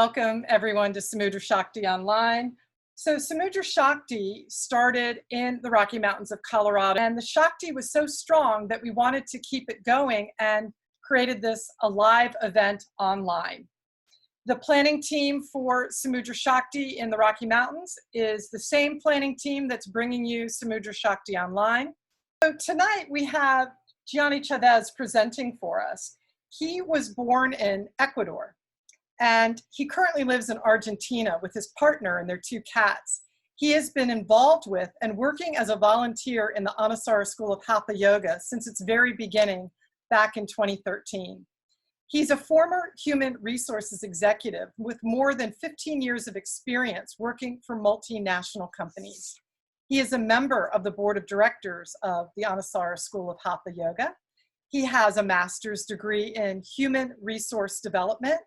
welcome everyone to Samudra Shakti Online. So Samudra Shakti started in the Rocky Mountains of Colorado, and the Shakti was so strong that we wanted to keep it going and created this live event online. The planning team for Samudra Shakti in the Rocky Mountains is the same planning team that's bringing you Samudra Shakti Online. So tonight we have Gianni Chavez presenting for us. He was born in Ecuador, and he currently lives in Argentina with his partner and their 2 cats. He has been involved with and working as a volunteer in the Anusara School of Hatha Yoga since its very beginning back in 2013. He's a former human resources executive with more than 15 years of experience working for multinational companies. He is a member of the board of directors of the Anusara School of Hatha Yoga. He has a master's degree in human resource development,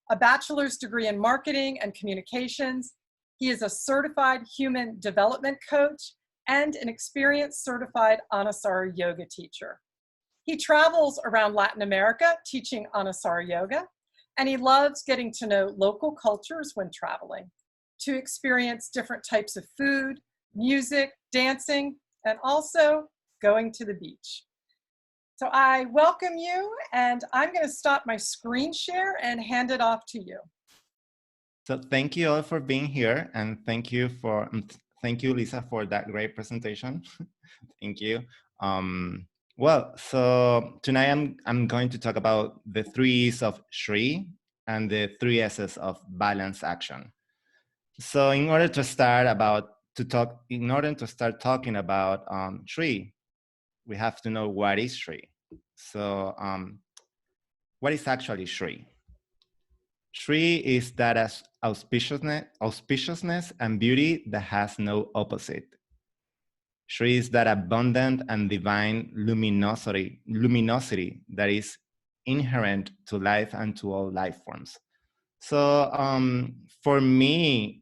a bachelor's degree in marketing and communications. He is a certified human development coach and an experienced certified Anusara yoga teacher. He travels around Latin America teaching Anusara yoga, and he loves getting to know local cultures when traveling, to experience different types of food, music, dancing, and also going to the beach. So I welcome you, and I'm going to stop my screen share and hand it off to you. So thank you all for being here, and thank you, Lisa, for that great presentation. Thank you. Well, so tonight I'm going to talk about the 3 E's of Shri and the 3 S's of Balanced Action. So in order to start talking about Shri, we have to know what is Shri. So what is actually Shri? Shri is that as auspiciousness and beauty that has no opposite. Shri is that abundant and divine luminosity that is inherent to life and to all life forms. So for me,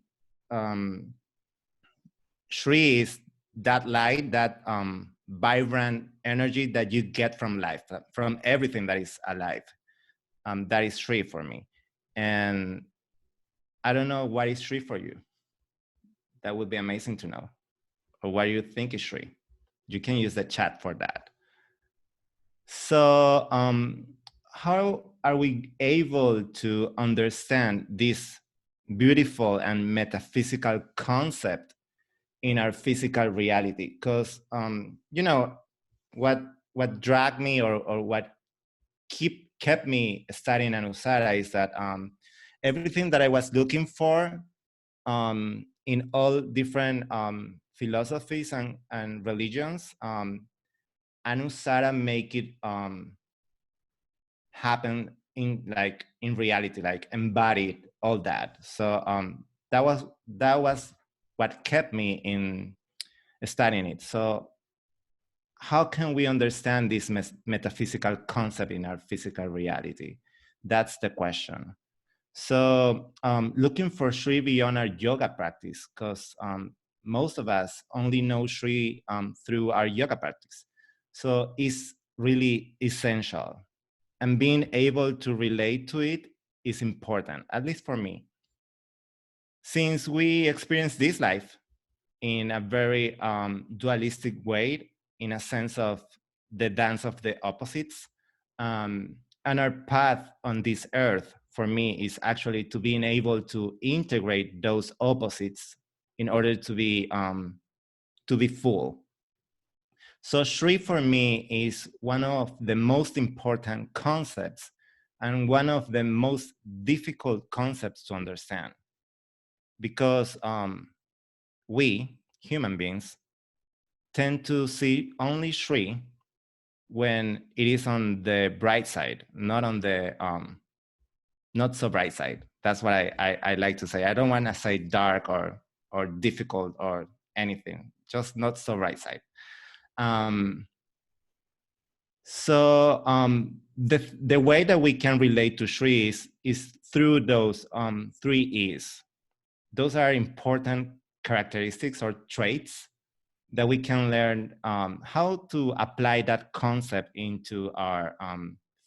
Shri is that light, that vibrant energy that you get from life, from everything that is alive. That is Shri for me. And I don't know what is Shri for you. That would be amazing to know. Or what do you think is Shri? You can use the chat for that. So how are we able to understand this beautiful and metaphysical concept in our physical reality? Because you know, what dragged me or what kept me studying Anusara is that everything that I was looking for in all different philosophies and religions, Anusara make it happen in reality, like embodied all that. So that was what kept me in studying it. So how can we understand this metaphysical concept in our physical reality? That's the question. So looking for Shri beyond our yoga practice, because most of us only know Shri through our yoga practice. So it's really essential. And being able to relate to it is important, at least for me. Since we experience this life in a very dualistic way, in a sense of the dance of the opposites, and our path on this earth, for me, is actually to being able to integrate those opposites in order to be full. So Shri for me is one of the most important concepts and one of the most difficult concepts to understand, because we human beings tend to see only Shri when it is on the bright side, not on the not so bright side. That's what I like to say. I don't want to say dark or difficult or anything, just not so bright side. So the way that we can relate to Shri is through those 3 E's. Those are important characteristics or traits that we can learn how to apply that concept into our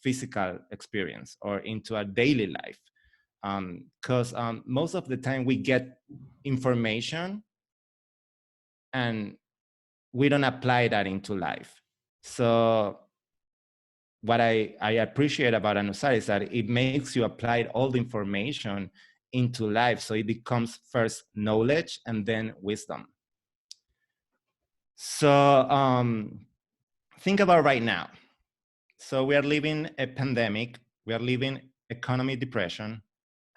physical experience or into our daily life. because most of the time we get information and we don't apply that into life. So what I appreciate about Anusara is that it makes you apply all the information into life. So it becomes first knowledge and then wisdom. So think about right now. So we are living a pandemic, we are living economic depression,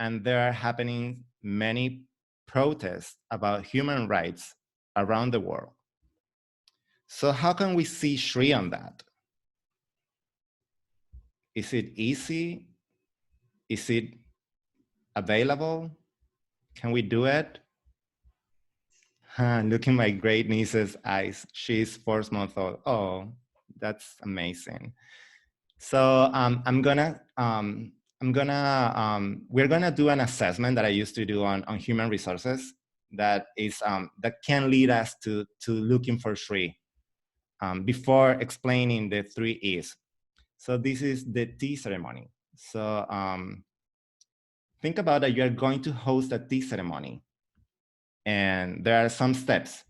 and there are happening many protests about human rights around the world. So how can we see Shri on that? Is it easy? Is it available? Can we do it? Look in my great niece's eyes. She's 4 months old. Oh, that's amazing. So we're gonna do an assessment that I used to do on human resources that is that can lead us to looking for Shri before explaining the 3 E's. So this is the tea ceremony. So think about that you're going to host a tea ceremony, and there are some steps.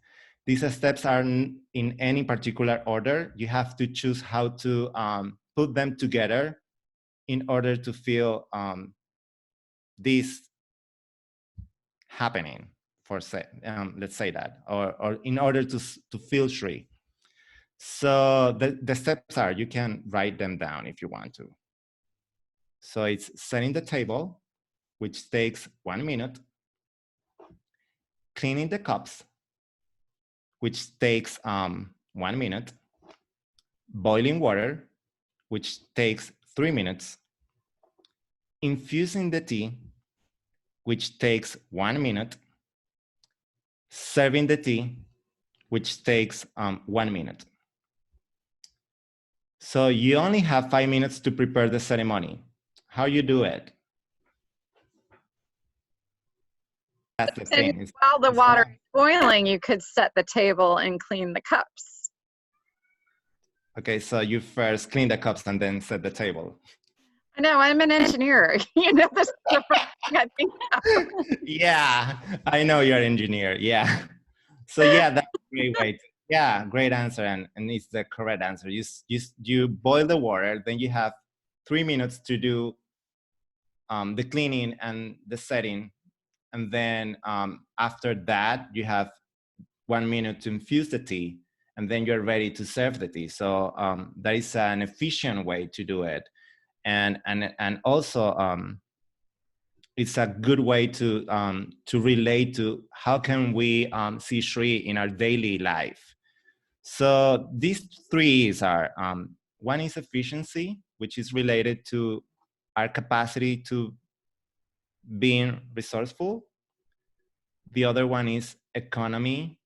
These steps are in any particular order. You have to choose how to put them together in order to feel this happening, for let's say that, or in order to feel Shri. So the steps are, you can write them down if you want to. So it's setting the table, which takes 1 minute, cleaning the cups, which takes 1 minute, boiling water, which takes 3 minutes, infusing the tea, which takes 1 minute, serving the tea, which takes 1 minute. So you only have 5 minutes to prepare the ceremony. How you do it? That's the thing. And while the water is boiling, you could set the table and clean the cups. Okay, so you first clean the cups and then set the table. I know, I'm an engineer. You know, this is the first thing I think of. Yeah, I know you're an engineer. Yeah. So yeah, that's a great way. Yeah, great answer, and it's the correct answer. You boil the water, then you have 3 minutes to do the cleaning and the setting, and then after that you have 1 minute to infuse the tea, and then you're ready to serve the tea. So that is an efficient way to do it, and also it's a good way to relate to how can we see Shri in our daily life. So these 3 are, one is efficiency, which is related to our capacity to being resourceful. The other one is economy,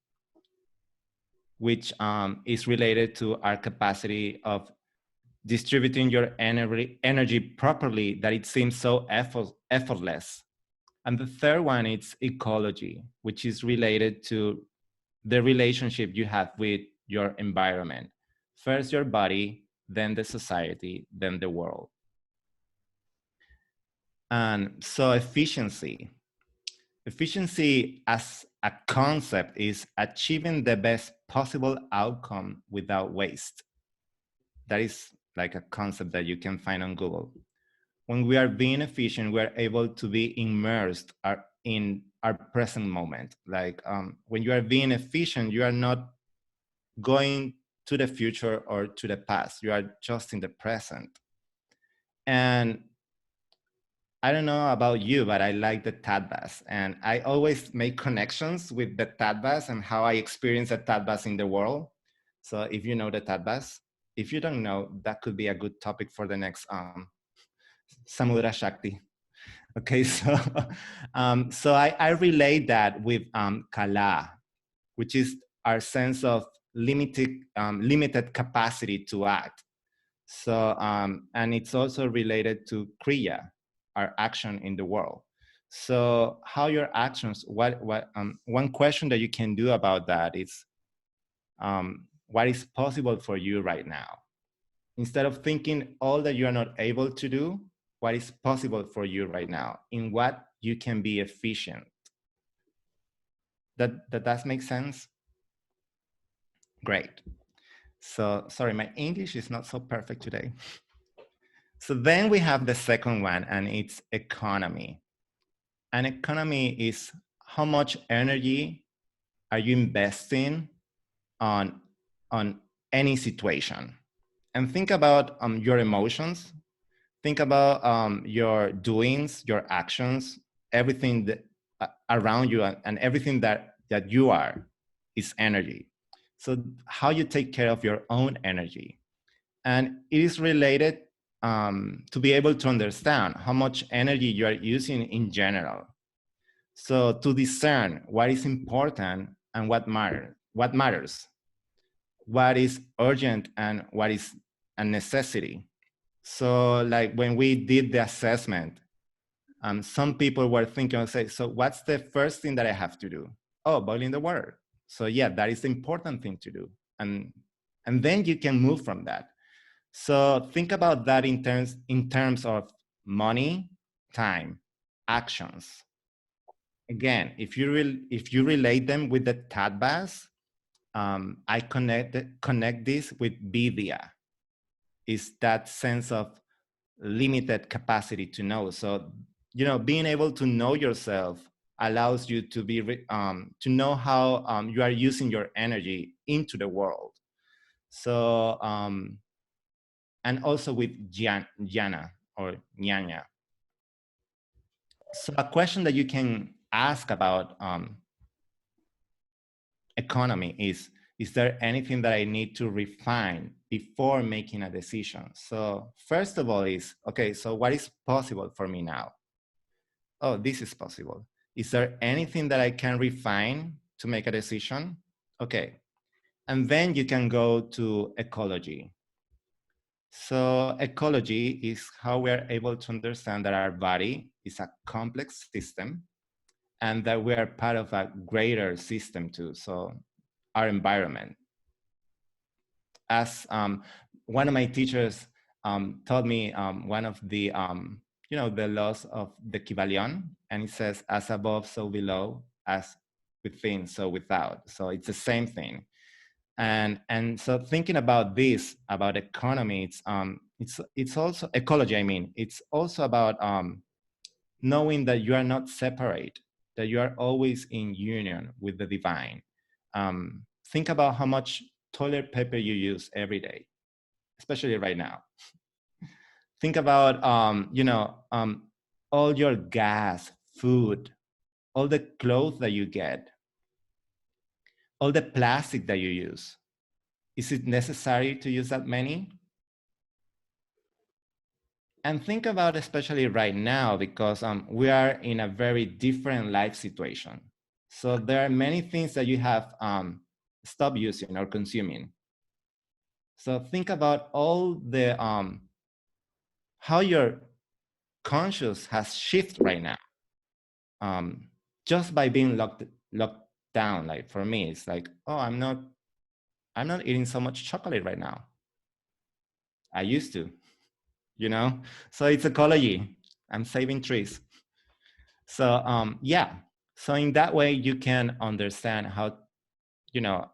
which is related to our capacity of distributing your energy properly, that it seems so effortless. And the third one is ecology, which is related to the relationship you have with your environment. First your body, then the society, then the world. And so efficiency as a concept is achieving the best possible outcome without waste. That is like a concept that you can find on Google. When we are being efficient, we are able to be immersed in our present moment. Like when you are being efficient, you are not going to the future or to the past. You are just in the present. And I don't know about you, but I like the tatvas. And I always make connections with the tatvas and how I experience the tatvas in the world. So if you know the tatvas, if you don't know, that could be a good topic for the next Samudra Shakti. Okay, so so I relate that with kala, which is our sense of limited capacity to act. So and it's also related to kriya, our action in the world. So how your actions, one question that you can do about that is what is possible for you right now? Instead of thinking all that you are not able to do, what is possible for you right now, in what you can be efficient. That make sense? Great. So sorry, my English is not so perfect today. So then we have the second one, and it's economy. And economy is how much energy are you investing on any situation. And think about your emotions. Think about your doings, your actions, everything that, around you, and everything that you are is energy. So how you take care of your own energy. And it is related to be able to understand how much energy you are using in general. So to discern what is important and what matters, what is urgent and what is a necessity. So like when we did the assessment, some people were thinking, say, so what's the first thing that I have to do? Oh, boiling the water. So yeah, that is the important thing to do. And then you can move from that. So think about that in terms of money, time, actions. Again, if you relate them with the Tadbas, I connect this with vidya. Is that sense of limited capacity to know. So being able to know yourself allows you to be to know how you are using your energy into the world. So and also with Gianna or Giannia. So a question that you can ask about economy is there anything that I need to refine before making a decision? So first of all is, okay, so what is possible for me now? Oh, this is possible. Is there anything that I can refine to make a decision? Okay. And then you can go to ecology. So ecology is how we're able to understand that our body is a complex system and that we are part of a greater system too. So our environment. As one of my teachers taught me one of the, the laws of the Kybalion, and it says, as above, so below, as within, so without. So it's the same thing. And so thinking about this, about economy, it's also ecology. I mean, it's also about knowing that you are not separate, that you are always in union with the divine. Think about how much toilet paper you use every day, especially right now. Think about all your gas, food, all the clothes that you get, all the plastic that you use. Is it necessary to use that many? And think about especially right now, because we are in a very different life situation. So there are many things that you have stopped using or consuming. So think about all the how your conscious has shifted right now, just by being locked down. Like for me, it's like, oh, I'm not eating so much chocolate right now. I used to, So it's ecology. I'm saving trees. So yeah. So in that way, you can understand how,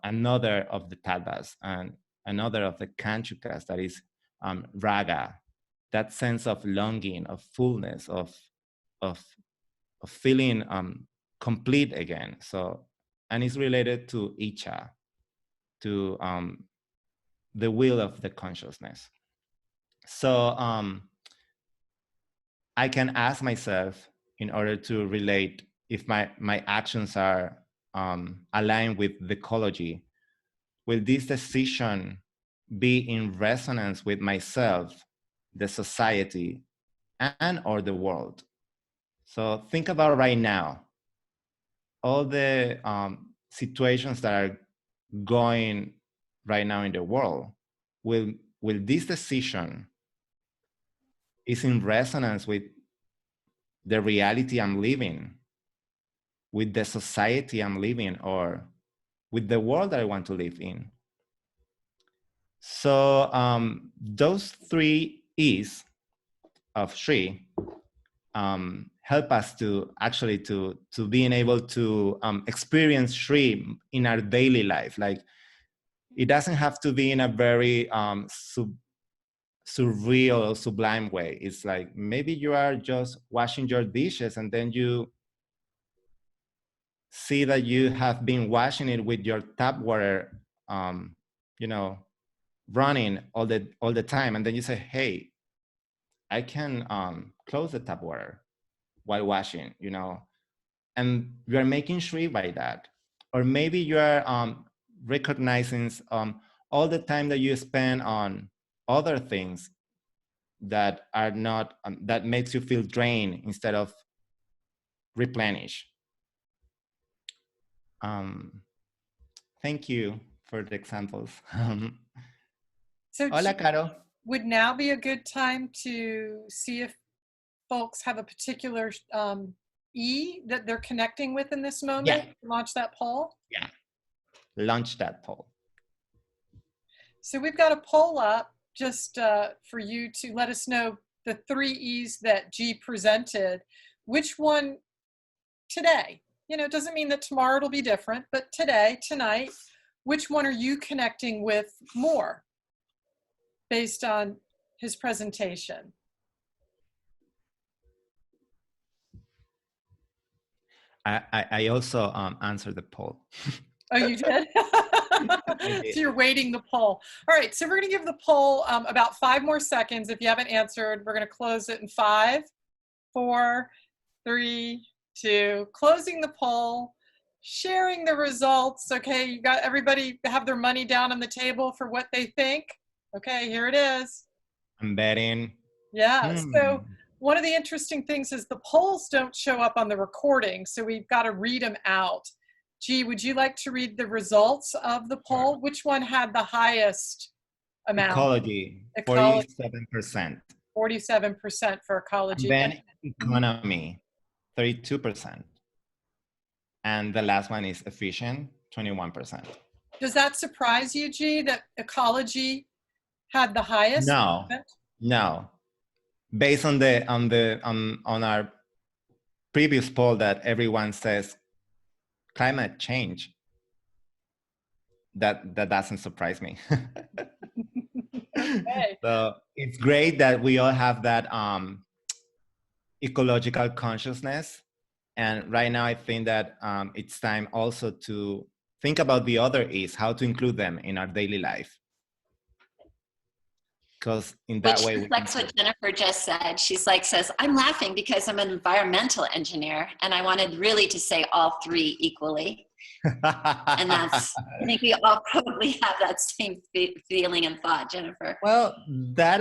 another of the tattvas and another of the kanchukas, that is raga, that sense of longing, of fullness, of feeling complete again. So, and it's related to icha, to the will of the consciousness. So I can ask myself, in order to relate, if my actions are aligned with the ecology, will this decision be in resonance with myself, the society, and or the world? So think about right now, all the situations that are going right now in the world. Will this decision is in resonance with the reality I'm living, with the society I'm living, or with the world that I want to live in? So those three E's of Shri help us to actually to being able to experience Shri in our daily life. Like, it doesn't have to be in a very surreal or sublime way. It's like maybe you are just washing your dishes and then you see that you have been washing it with your tap water, you know, running all the time, and then you say, hey, I can close the tap water while washing, you know, and you are making Shri by that. Or maybe you are recognizing all the time that you spend on other things that are not, that makes you feel drained instead of replenish. Thank you for the examples. So Hola, Caro. would now be a good time to see if folks have a particular E that they're connecting with in this moment? Yeah. Launch that poll? Yeah. Launch that poll. So we've got a poll up just for you to let us know the 3 E's that G presented. Which one today? You know, it doesn't mean that tomorrow it'll be different, but today, tonight, which one are you connecting with more based on his presentation? I also answered the poll. Oh, you did? So you're waiting the poll. All right, so we're going to give the poll about 5 more seconds. If you haven't answered, we're going to close it in 5, 4, 3, 2. Closing the poll, sharing the results. Okay, you got everybody have their money down on the table for what they think. Okay, here it is. I'm betting. Yeah, so one of the interesting things is the polls don't show up on the recording, so we've got to read them out. G, would you like to read the results of the poll? Sure. Which one had the highest amount? Ecology, 47%. 47% for ecology. And then economy, 32%. And the last one is efficient, 21%. Does that surprise you, G, that ecology had the highest? No. Based on our previous poll that everyone says climate change, that doesn't surprise me. Okay. So it's great that we all have that ecological consciousness. And right now I think that it's time also to think about the other E's, how to include them in our daily life. Because in that way, reflects what Jennifer just said. She's like, says, I'm laughing because I'm an environmental engineer, and I wanted really to say all 3 equally. And that's, I think we all probably have that same feeling and thought, Jennifer. Well, that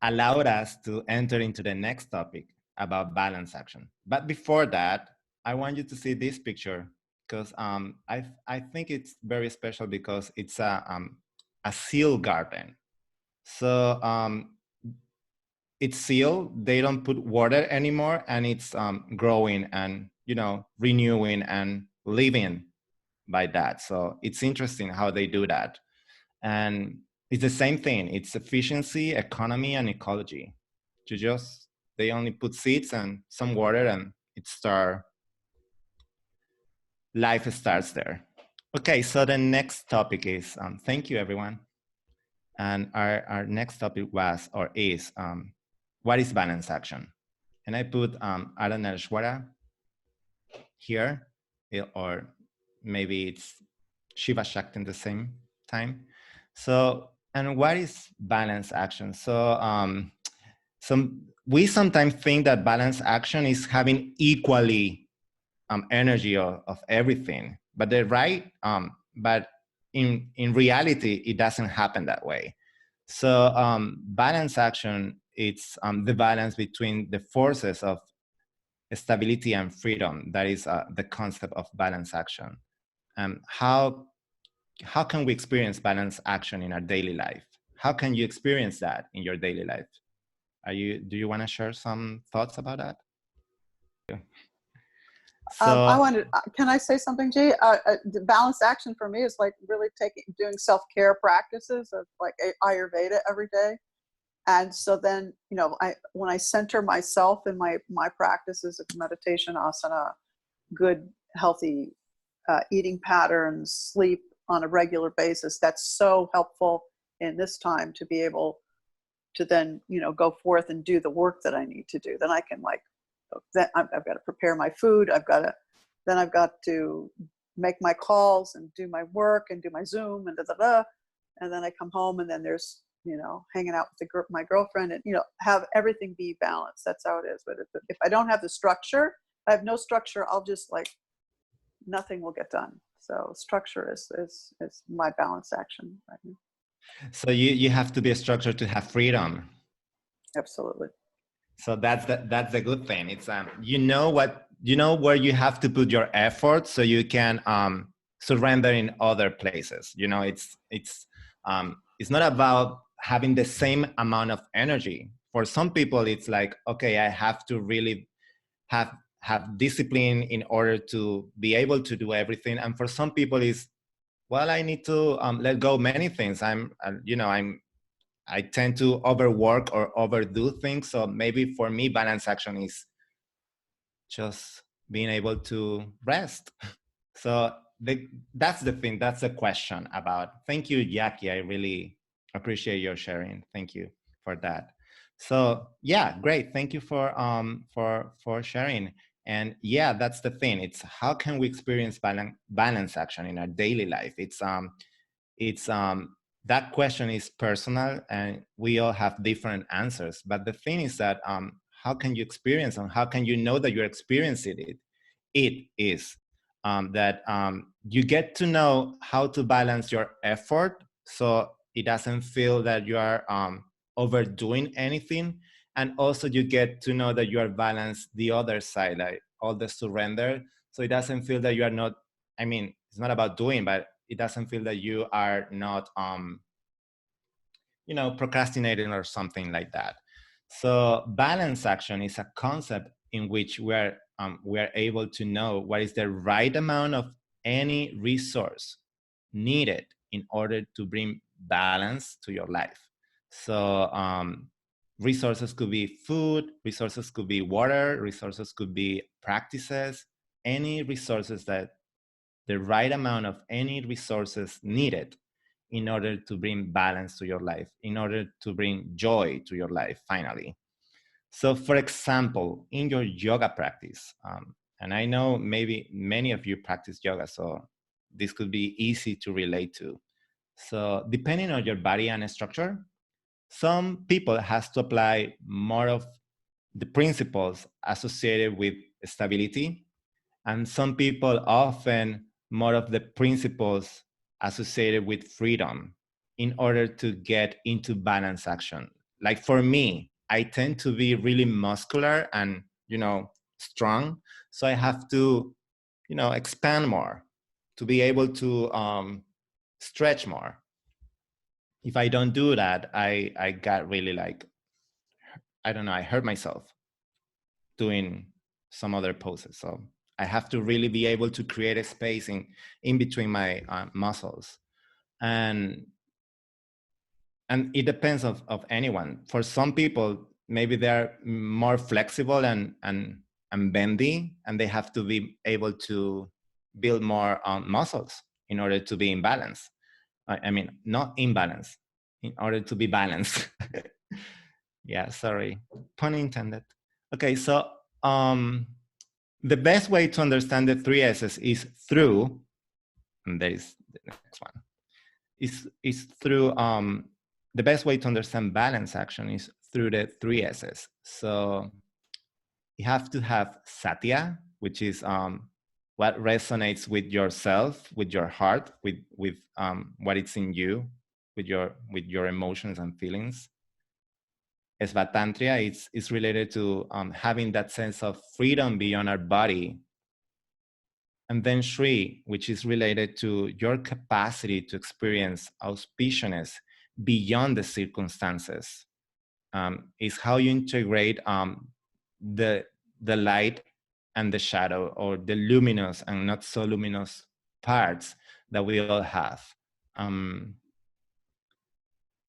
allowed us to enter into the next topic about balance action. But before that, I want you to see this picture because I think it's very special because it's a seal garden. So it's sealed, they don't put water anymore, and it's growing and, you know, renewing and living by that. So it's interesting how they do that. And it's the same thing. It's efficiency, economy, and ecology. They only put seeds and some water and life starts there. Okay, so the next topic is, thank you everyone. And our next topic was, or is, what is balance action? And I put Arana Shwara here, or maybe it's Shiva Shakti at the same time. So, and what is balance action? So we sometimes think that balance action is having equally energy of everything, but but in reality, it doesn't happen that way. So balance action, it's the balance between the forces of stability and freedom. That is the concept of balance action. How can we experience balance action in our daily life? How can you experience that in your daily life? Do you want to share some thoughts about that? So, can I say something, G? The balanced action for me is like really doing self-care practices of like Ayurveda every day. And so then, you know, when I center myself in my practices of meditation, asana, good, healthy eating patterns, sleep on a regular basis, that's so helpful in this time to be able to then, you know, go forth and do the work that I need to do. Then I can then I've got to prepare my food. I've got to make my calls and do my work and do my Zoom and and then I come home and then there's, you know, hanging out with my girlfriend and, you know, have everything be balanced. That's how it is. But if I don't have the structure, I have no structure, I'll just nothing will get done. So structure is my balanced action right now. So you have to be structured to have freedom. Absolutely. So that's the good thing. It's you know where you have to put your effort so you can surrender in other places. You know, it's not about having the same amount of energy. For some people, it's like, okay, I have to really have discipline in order to be able to do everything. And for some people, is well, I need to let go many things. I tend to overwork or overdo things. So maybe for me, balance action is just being able to rest. So that's the thing. That's the question about. Thank you, Jackie. I really appreciate your sharing. Thank you for that. So yeah, great. Thank you for sharing. And yeah, that's the thing. It's how can we experience balance action in our daily life? It's that question is personal and we all have different answers. But the thing is that how can you experience and how can you know that you're experiencing it? It is that you get to know how to balance your effort so it doesn't feel that you are overdoing anything. And also you get to know that you are balanced the other side, like all the surrender. So it doesn't feel that you are not, I mean, it's not about doing, but it doesn't feel that you are not, procrastinating or something like that. So balance action is a concept in which we are able to know what is the right amount of any resource needed in order to bring balance to your life. So resources could be food, resources could be water, resources could be practices, any resources that the right amount of any resources needed in order to bring balance to your life, in order to bring joy to your life, finally. So for example, in your yoga practice, and I know maybe many of you practice yoga, so this could be easy to relate to. So depending on your body and structure, some people has to apply more of the principles associated with stability, and some people often more of the principles associated with freedom in order to get into balance action. Like for me, I tend to be really muscular and, strong. So I have to, expand more to be able to stretch more. If I don't do that, I got really I hurt myself doing some other poses. So I have to really be able to create a space in between my muscles. And it depends of anyone. For some people, maybe they're more flexible and bendy, and they have to be able to build more muscles in order to be in balance. I mean, not imbalance, in order to be balanced. Yeah, sorry, pun intended. Okay, so the best way to understand the 3 S's is through, and there is the next one, is through, the best way to understand balance action is through the 3 S's. So you have to have satya, which is what resonates with yourself, with your heart, with what it's in you, with your emotions and feelings. Svatantria is related to having that sense of freedom beyond our body. And then Shri, which is related to your capacity to experience auspiciousness beyond the circumstances, is how you integrate the light and the shadow, or the luminous and not so luminous parts that we all have.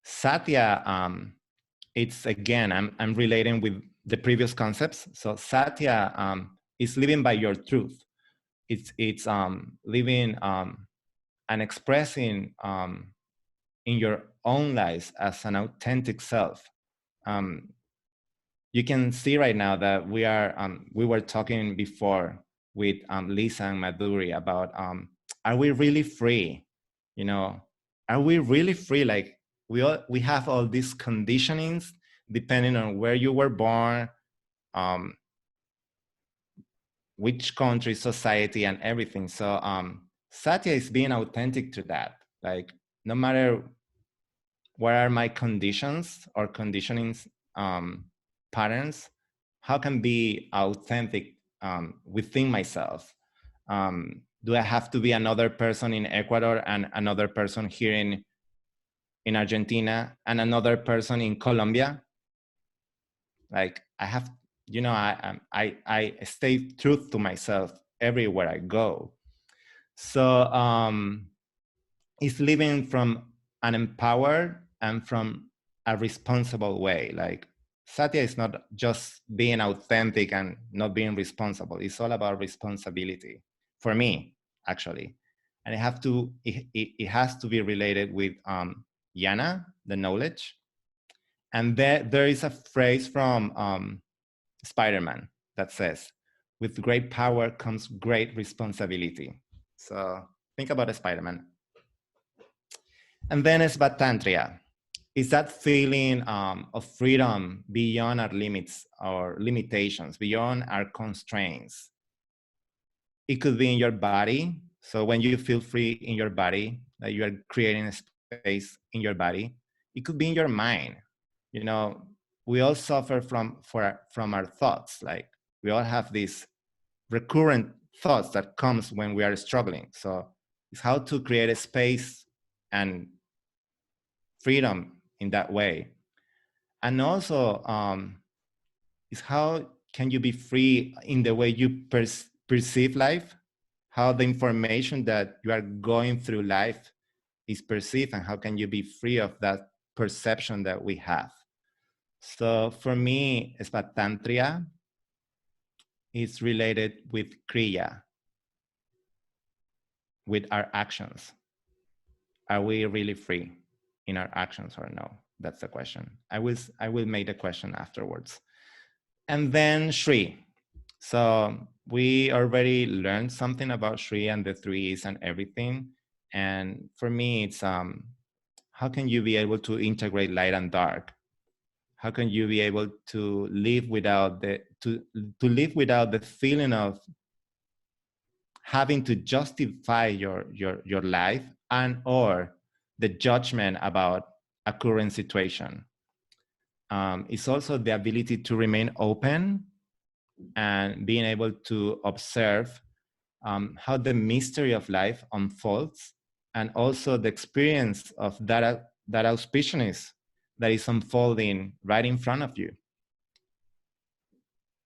Satya it's again, I'm relating with the previous concepts. So Satya is living by your truth. It's living and expressing in your own lives as an authentic self. You can see right now that we were talking before with Lisa and Madhuri about are we really free? You know, are we really free? Like we have all these conditionings depending on where you were born, which country, society, and everything. So Satya is being authentic to that. Like no matter what are my conditions or conditionings patterns, how can be authentic within myself? Do I have to be another person in Ecuador and another person here in Argentina and another person in Colombia? Like I have, you know, I stay true to myself everywhere I go. So it's living from an empowered and from a responsible way. Like Satya is not just being authentic and not being responsible. It's all about responsibility for me, actually. And it has to be related with Jnana, the knowledge. And there is a phrase from Spider-Man that says, with great power comes great responsibility. So think about a Spider-Man. And then Svatantria. Is that feeling of freedom beyond our limits or limitations, beyond our constraints. It could be in your body. So when you feel free in your body, that you are creating a space in your body, it could be in your mind. You know, we all suffer from our thoughts. Like we all have these recurrent thoughts that comes when we are struggling. So it's how to create a space and freedom in that way. And also is how can you be free in the way you perceive life, how the information that you are going through life is perceived, and how can you be free of that perception that we have. So for me, Svatantria is related with Kriya, with our actions. Are we really free in our actions or no? That's the question. I will make the question afterwards. And then Shri. So we already learned something about Shri and the threes and everything. And for me, it's how can you be able to integrate light and dark? How can you be able to live without the feeling of having to justify your life and or the judgment about a current situation? It's also the ability to remain open and being able to observe how the mystery of life unfolds, and also the experience of that auspiciousness that is unfolding right in front of you.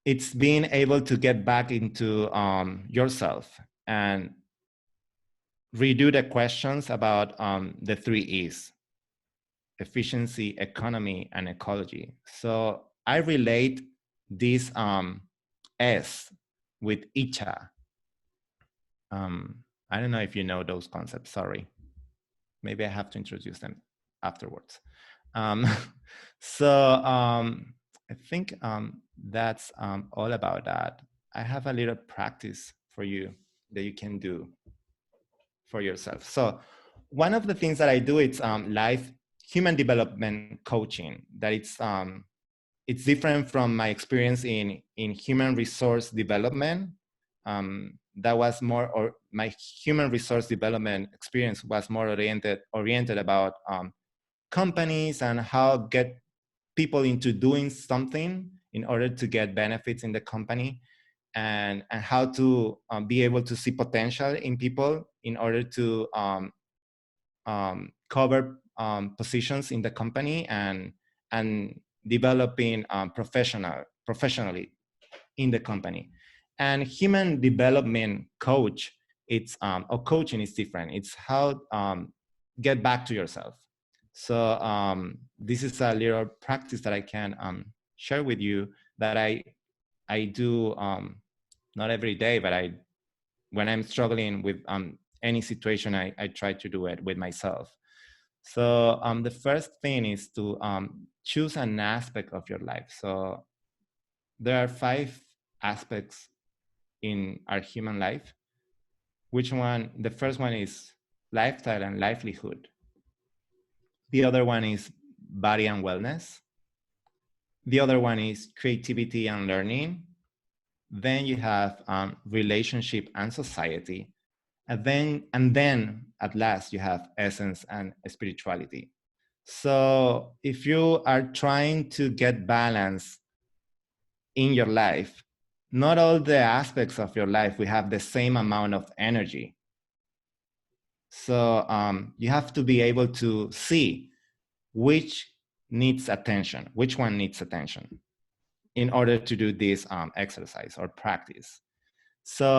It's being able to get back into yourself and redo the questions about the 3 E's: efficiency, economy, and ecology. So I relate this S with Icha. I don't know if you know those concepts, sorry. Maybe I have to introduce them afterwards. I think that's all about that. I have a little practice for you that you can do for yourself. So one of the things that I do, it's life human development coaching. That it's different from my experience in human resource development. That was more, or my human resource development experience was more oriented about companies and how get people into doing something in order to get benefits in the company, and how to be able to see potential in people in order to cover positions in the company and developing professionally in the company. And human development coach, it's or coaching is different. It's how get back to yourself. So this is a little practice that I can share with you that I do not every day, but when I'm struggling with any situation, I try to do it with myself. So the first thing is to choose an aspect of your life. So there are 5 aspects in our human life. Which one? The first one is lifestyle and livelihood. The other one is body and wellness. The other one is creativity and learning. Then you have relationship and society. And then at last you have essence and spirituality. So if you are trying to get balance in your life, not all the aspects of your life will have the same amount of energy. So you have to be able to see which needs attention, which one needs attention in order to do this exercise or practice. So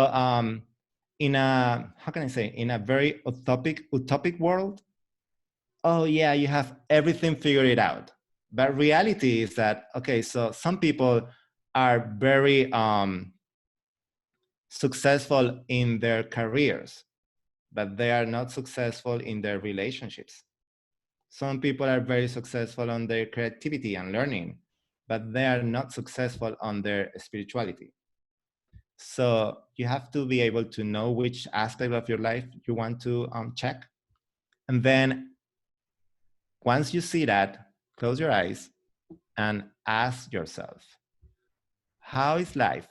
in a, how can I say, in a very utopic world, oh yeah, you have everything figured out. But reality is that, okay, so some people are very successful in their careers, but they are not successful in their relationships. Some people are very successful on their creativity and learning, but they are not successful on their spirituality. So you have to be able to know which aspect of your life you want to check. And then once you see that, close your eyes and ask yourself, how is life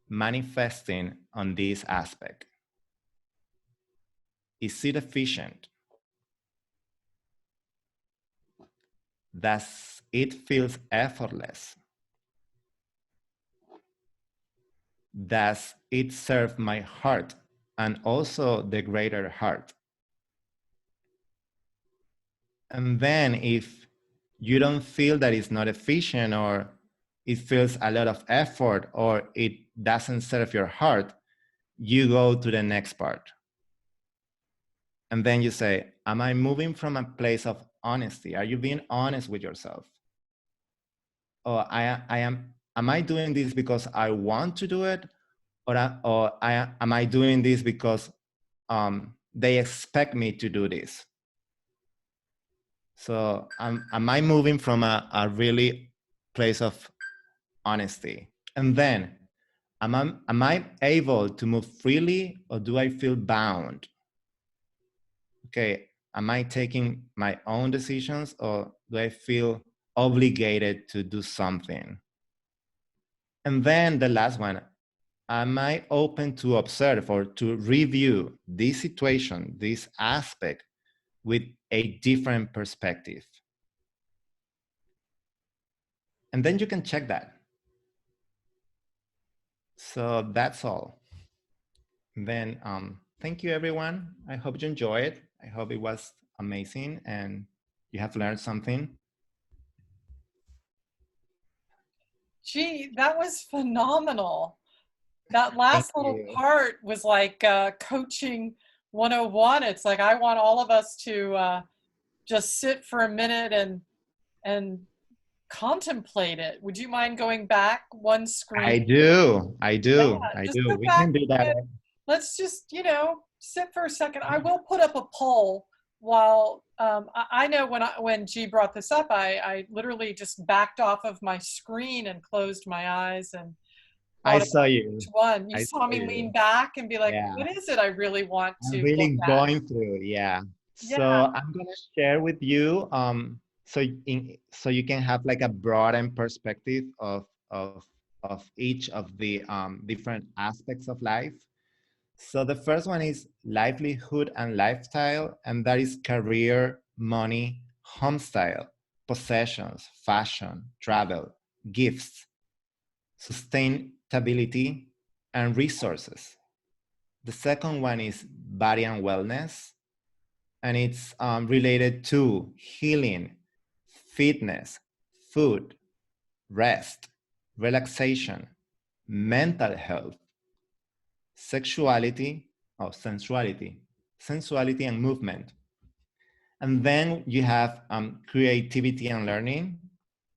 manifesting on this aspect? Is it efficient? Does it feel effortless? Does it serve my heart and also the greater heart? And then if you don't feel that it's not efficient, or it feels a lot of effort, or it doesn't serve your heart, you go to the next part. And then you say, am I moving from a place of honesty? Are you being honest with yourself? Or am I doing this because I want to do it? Or am I doing this because they expect me to do this? So am I moving from a really place of honesty? And then am I able to move freely, or do I feel bound? Okay, am I taking my own decisions, or do I feel obligated to do something? And then the last one, am I open to observe or to review this situation, this aspect, with a different perspective? And then you can check that. So that's all. Then thank you, everyone. I hope you enjoy it. I hope it was amazing and you have learned something. Gee, that was phenomenal. That last little part was like coaching 101. It's like, I want all of us to just sit for a minute and contemplate it. Would you mind going back one screen? I do. Yeah, I just do. go We back can do that. and let's just, sit for a second. I will put up a poll while I know when G brought this up, I literally just backed off of my screen and closed my eyes and I saw you. which one. You saw me lean back and be like, Yeah. what is it I really want to I'm really look at? going through, yeah. Yeah. So I'm gonna share with you so you can have like a broadened perspective of each of the different aspects of life. So the first one is livelihood and lifestyle, and that is career, money, home style, possessions, fashion, travel, gifts, sustainability, and resources. The second one is body and wellness, and it's related to healing, fitness, food, rest, relaxation, mental health, sexuality, sensuality and movement. And then you have creativity and learning,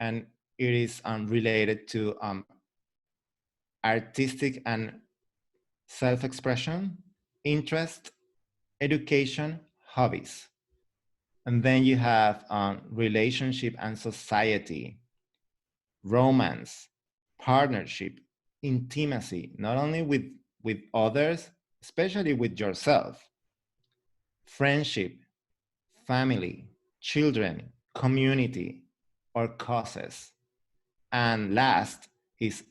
and it is related to artistic and self-expression, interest, education, hobbies. And then you have relationship and society, romance, partnership, intimacy, not only with others, especially with yourself, friendship, family, children, community, or causes. And last is,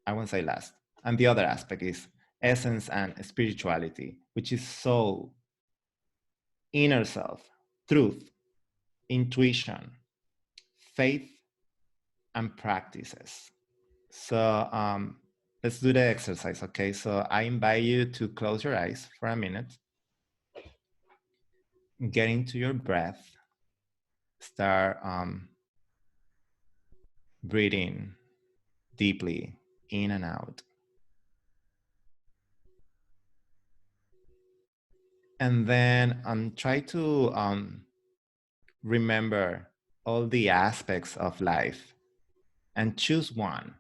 I won't say last, and the other aspect is essence and spirituality, which is soul, inner self, truth, intuition, faith, and practices. So let's do the exercise, okay? So I invite you to close your eyes for a minute, get into your breath, start breathing deeply in and out. And then try to remember all the aspects of life and choose one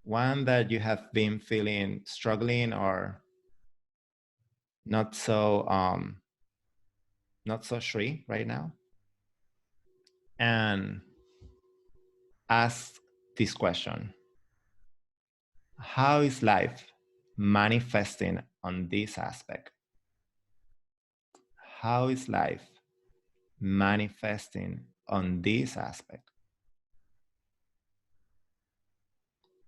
that you have been feeling struggling or not so Shri right now, and ask this question: how is life manifesting on this aspect? How is life manifesting on this aspect?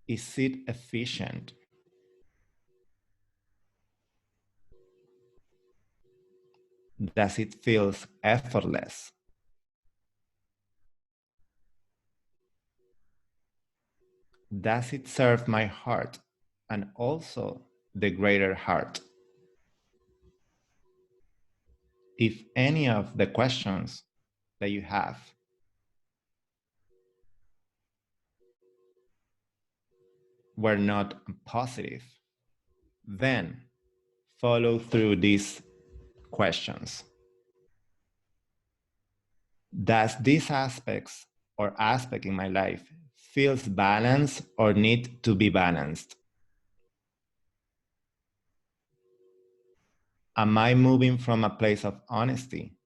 Is it efficient? Does it feel effortless? Does it serve my heart and also the greater heart? If any of the questions that you have were not positive, then follow through these questions. Does these aspects or aspect in my life feels balanced or need to be balanced? Am I moving from a place of honesty?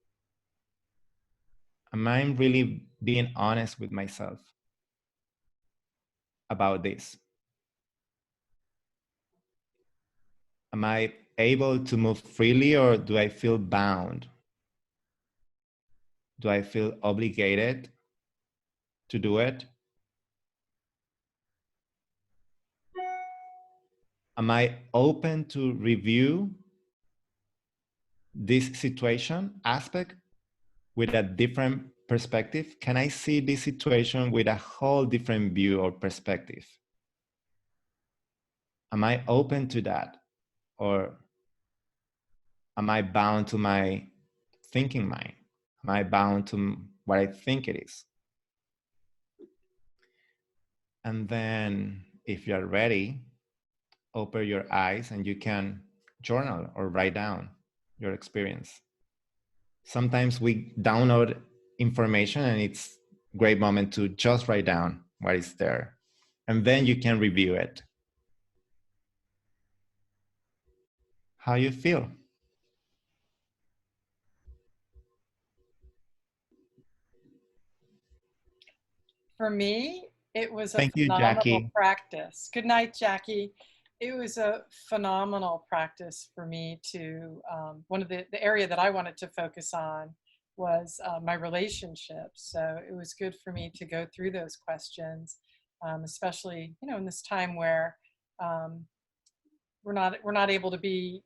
Am I really being honest with myself about this? Am I able to move freely, or do I feel bound? Do I feel obligated to do it? Am I open to review this situation aspect with a different perspective? Can I see this situation with a whole different view or perspective? Am I open to that? Or am I bound to my thinking mind? Am I bound to what I think it is? And then if you're ready, open your eyes and you can journal or write down your experience. Sometimes we download information and it's a great moment to just write down what is there. And then you can review it. How you feel? For me, it was a Thank you, phenomenal Jackie. practice. Good night, Jackie. It was a phenomenal practice for me to, one of the area that I wanted to focus on was my relationships. So it was good for me to go through those questions, especially, you know, in this time where we're not able to be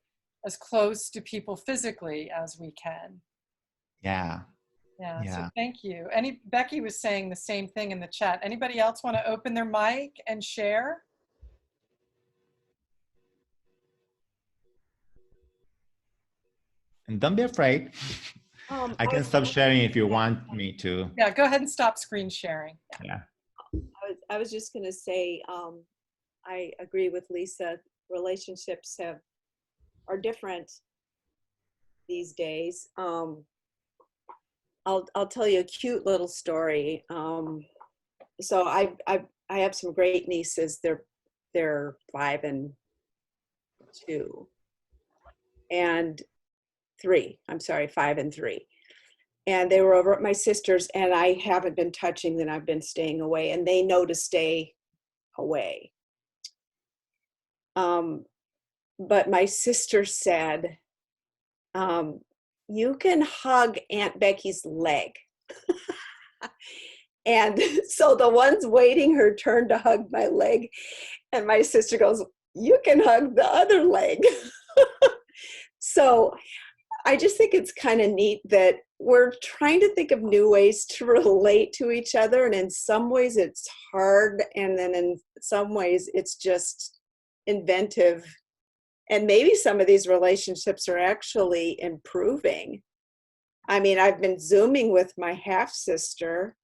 as close to people physically as we can. Yeah. Yeah, so Yeah. thank you. Becky was saying the same thing in the chat. Anybody else want to open their mic and share? And don't be afraid. I can stop sharing if you want me to. Yeah, go ahead and stop screen sharing. Yeah. I was just going to say, I agree with Lisa. Relationships are different these days. I'll tell you a cute little story. So I have some great nieces. They're 5 and 2 and 3. I'm sorry, 5 and 3. And they were over at my sister's, and I haven't been touching them. I've been staying away, and they know to stay away. But my sister said, you can hug Aunt Becky's leg. And so the one's waiting her turn to hug my leg, and my sister goes, you can hug the other leg. So I just think it's kind of neat that we're trying to think of new ways to relate to each other. And in some ways it's hard. And then in some ways it's just inventive. And maybe some of these relationships are actually improving. I mean, I've been Zooming with my half sister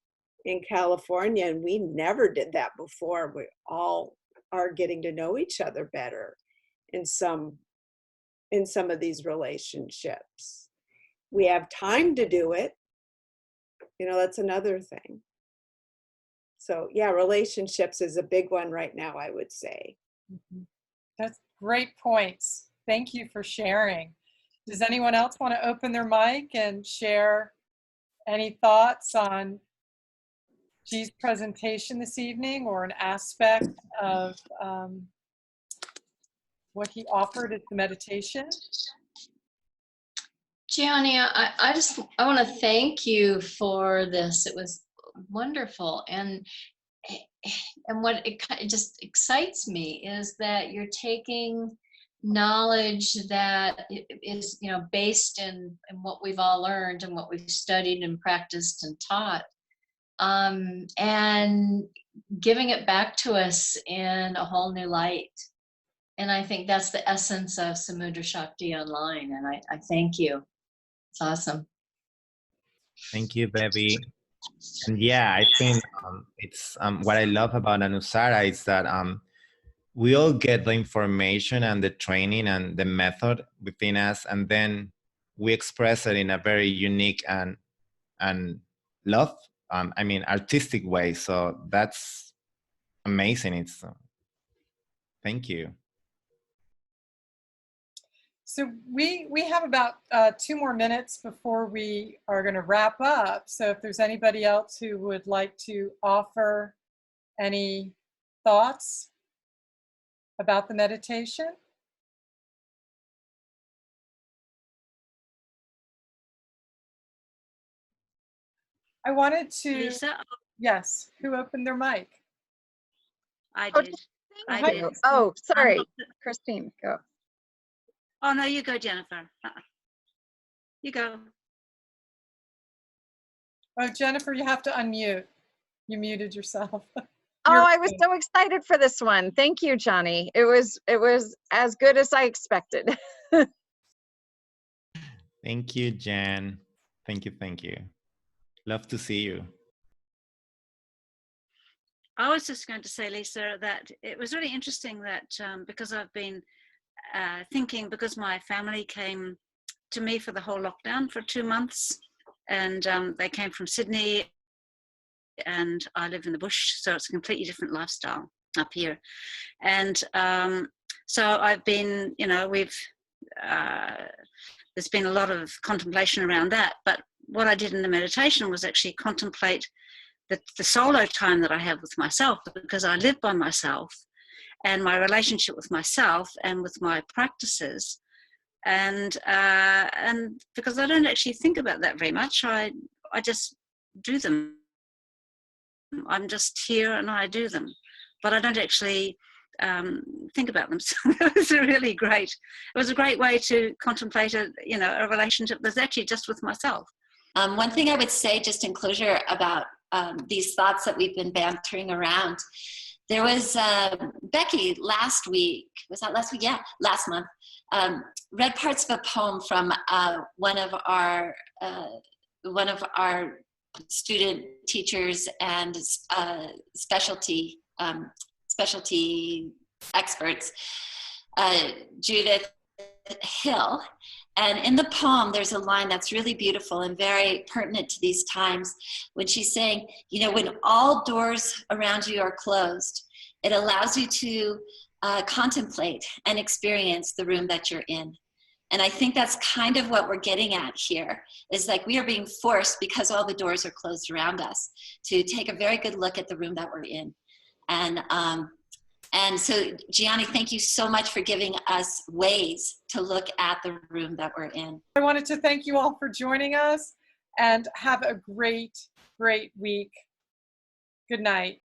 in California, and we never did that before. We all are getting to know each other better in some of these relationships. We have time to do it. You know, that's another thing. So yeah, relationships is a big one right now, I would say. That's great points. Thank you for sharing. Does anyone else want to open their mic and share any thoughts on G's presentation this evening, or an aspect of what he offered at the meditation? Giannia, I want to thank you for this. It was wonderful. And what it just excites me is that you're taking knowledge that is, you know, based in what we've all learned and what we've studied and practiced and taught, and giving it back to us in a whole new light. And I think that's the essence of Samudra Shakti Online. And I thank you. It's awesome. Thank you, Debbie. And yeah, I think it's what I love about Anusara is that we all get the information and the training and the method within us, and then we express it in a very unique and artistic way. So that's amazing. It's thank you. So we have about 2 more minutes before we are going to wrap up. So if there's anybody else who would like to offer any thoughts about the meditation. I wanted to, Lisa? yes, who opened their mic? I Oh, did. thank I you. did. Oh, sorry, Christine, go. Oh, no, you go, Jennifer. You go. Oh, Jennifer, you have to unmute. You muted yourself. Oh, I was so excited for this one. Thank you, Johnny. It was as good as I expected. Thank you, Jen. Thank you. Love to see you. I was just going to say, Lisa, that it was really interesting that because I've been thinking, because my family came to me for the whole lockdown for 2 months, and they came from Sydney, and I live in the bush, so it's a completely different lifestyle up here. And so I've been, you know, there's been a lot of contemplation around that. But what I did in the meditation was actually contemplate the solo time that I have with myself, because I live by myself, and my relationship with myself and with my practices. And because I don't actually think about that very much, I just do them. I'm just here and I do them, but I don't actually think about them. So it was really great. It was a great way to contemplate a relationship that's actually just with myself. One thing I would say, just in closure, about these thoughts that we've been bantering around. There was Becky last week. Was that last week? Yeah, last month. Read parts of a poem from one of our student teachers and specialty experts, Judith Hill, And in the poem, there's a line that's really beautiful and very pertinent to these times when she's saying, you know, when all doors around you are closed, it allows you to contemplate and experience the room that you're in. And I think that's kind of what we're getting at here, is like we are being forced, because all the doors are closed around us, to take a very good look at the room that we're in. And so, Gianni, thank you so much for giving us ways to look at the room that we're in. I wanted to thank you all for joining us, and have a great, great week. Good night.